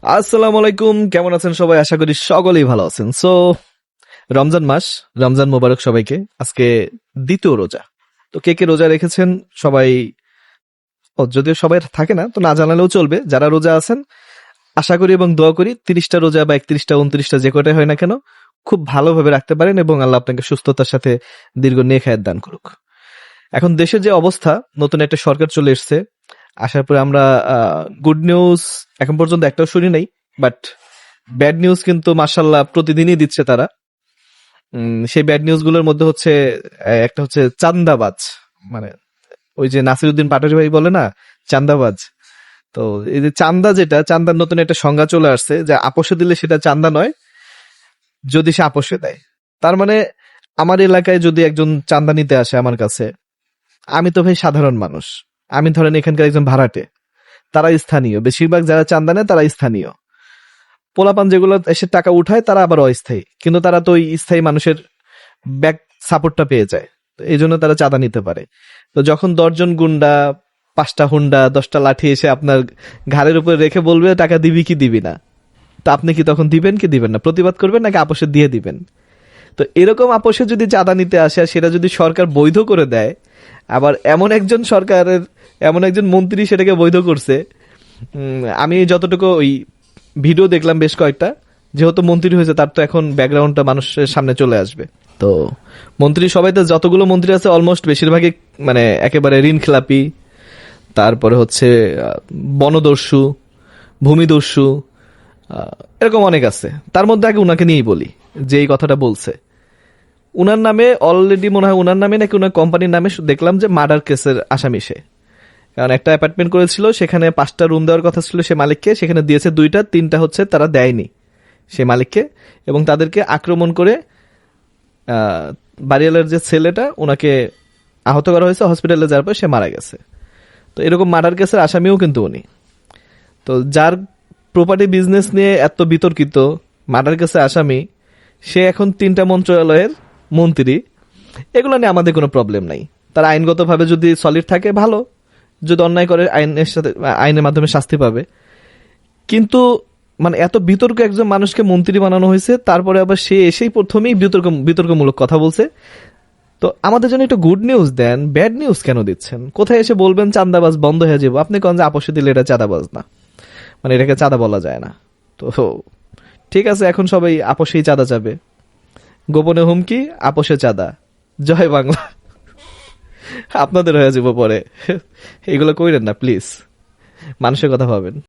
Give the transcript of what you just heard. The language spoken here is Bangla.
আসসালামু আলাইকুম, কেমন আছেন সবাই? আশা করি সকলেই ভালো আছেন। রমজান মাস, রমজান মোবারক সবাইকে। আজকে দ্বিতীয় রোজা। তো কে কে রোজা রেখেছেন সবাই? যদিও সবাই থাকে না, তো না জানালেও চলবে। যারা রোজা আছেন, আশা করি এবং দোয়া করি 30টা রোজা বা 31টা 29টা যে কটাই হয় না কেন, খুব ভালোভাবে রাখতে পারেন এবং আল্লাহ আপনাকে সুস্থতার সাথে দীর্ঘ নেখায়াত দান করুক। এখন দেশের যে অবস্থা, নতুন একটা সরকার চলে এসছে। আসার পরে আমরা গুড নিউজ এখন পর্যন্ত একটাও শুনি নাই, বাট ব্যাড নিউজ কিন্তু মাশাল্লাহ প্রতিদিনই দিচ্ছে তারা। সেই ব্যাড নিউজ গুলোর মধ্যে হচ্ছে একটা হচ্ছে চান্দাবাজ, মানে ওই যে নাসিরুদ্দিন পাটোয়ারি ভাই বলে না চান্দাবাজ। তো এই যে চান্দা, যেটা চান্দার নতুন একটা সংজ্ঞা চলে আসছে, যে আপোষে দিলে সেটা চান্দা নয় যদি সে আপোষে দেয়। তার মানে আমার এলাকায় যদি একজন চান্দা নিতে আসে আমার কাছে, আমি তো ভাই সাধারণ মানুষ, আমি ধরেন এখানকার একজন ভাড়াটে, তারা স্থানীয়, বেশিরভাগ যারা চান্দা নেয় তারা স্থানীয়। পোলাপান যেগুলো এসে টাকা উঠায় তারা আবার অস্থায়ী, কিন্তু তারা তো ওই স্থায়ী মানুষের ব্যাক সাপোর্টটা পেয়ে যায়, তো এই জন্য তারা চাঁদা নিতে পারে। তো যখন 10জন গুন্ডা, 5টা হুন্ডা, 10টা লাঠি এসে আপনার ঘাড়ের উপরে রেখে বলবে টাকা দিবি কি দিবি না, তো আপনি কি তখন দিবেন কি দিবেন না? প্রতিবাদ করবেন নাকি আপোষে দিয়ে দিবেন? তো এরকম আপোষে যদি চাঁদা নিতে আসে আর সেটা যদি সরকার বৈধ করে দেয়, আবার এমন একজন সরকারের এমন একজন মন্ত্রী সেটাকে বৈধ করছে। আমি যতটুকু ওই ভিডিও দেখলাম বেশ কয়েকটা, যেহেতু মন্ত্রী হয়েছে তার তো এখন ব্যাকগ্রাউন্ডটা মানুষের সামনে চলে আসবে। তো মন্ত্রী সবাই, তো যতগুলো মন্ত্রী আছে অলমোস্ট বেশিরভাগই মানে একেবারে ঋণ খেলাপি, তারপরে হচ্ছে বনদস্যু, ভূমিদস্যু, এরকম অনেক আছে। তার মধ্যে আগে উনাকে নিয়েই বলি, যে এই কথাটা বলছে উনার নামে অলরেডি মনে হয় উনার নামে নাকি উনার কোম্পানির নামে দেখলাম যে মার্ডার কেসের আসামি সে। কারণ একটা অ্যাপার্টমেন্ট করেছিল, সেখানে 5টা রুম দেওয়ার কথা ছিল সে মালিককে, সেখানে দিয়েছে 2টা, 3টা হচ্ছে তারা দেয়নি সে মালিককে, এবং তাদেরকে আক্রমণ করে বাড়িওয়ালার যে ছেলেটা ওনাকে আহত করা হয়েছে, হসপিটালে যাওয়ার পর সে মারা গেছে। তো এরকম মার্ডার কেসের আসামিও কিন্তু উনি। তো যার প্রপার্টি বিজনেস নিয়ে এত বিতর্কিত, মার্ডার কেসের আসামি, সে এখন 3টা মন্ত্রণালয়ের মন্ত্রী। এগুলো নিয়ে আমাদের কোনো প্রবলেম নাই। তার আইনগতভাবে যদি সলিড থাকে ভালো, যদি অন্যায় করে আইনের সাথে আইনের মাধ্যমে শাস্তি পাবে। কিন্তু মানে এত বিতর্ক একজন মানুষকে মন্ত্রী বানানো হয়েছে, তারপরে আবার সে এসেই প্রথমেই বিতর্কমূলক কথা বলছে। তো আমাদের জন্য একটু গুড নিউজ দেন, ব্যাড নিউজ কেন দিচ্ছেন? কোথায় এসে বলবেন চাঁদাবাজ বন্ধ হয়ে যাবো? আপনি কোন যে আপোষে দিলে এটা চাঁদাবাজ না, মানে এটাকে চাঁদা বলা যায় না। তো ঠিক আছে, এখন সবাই আপোষেই চাঁদা যাবে। গোপনে হুমকি, আপোষে চাঁদা। জয় বাংলা। আপনাদের হয়ে যাবো পরে। এগুলো কইরেন না প্লিজ, মানুষের কথা ভাবেন।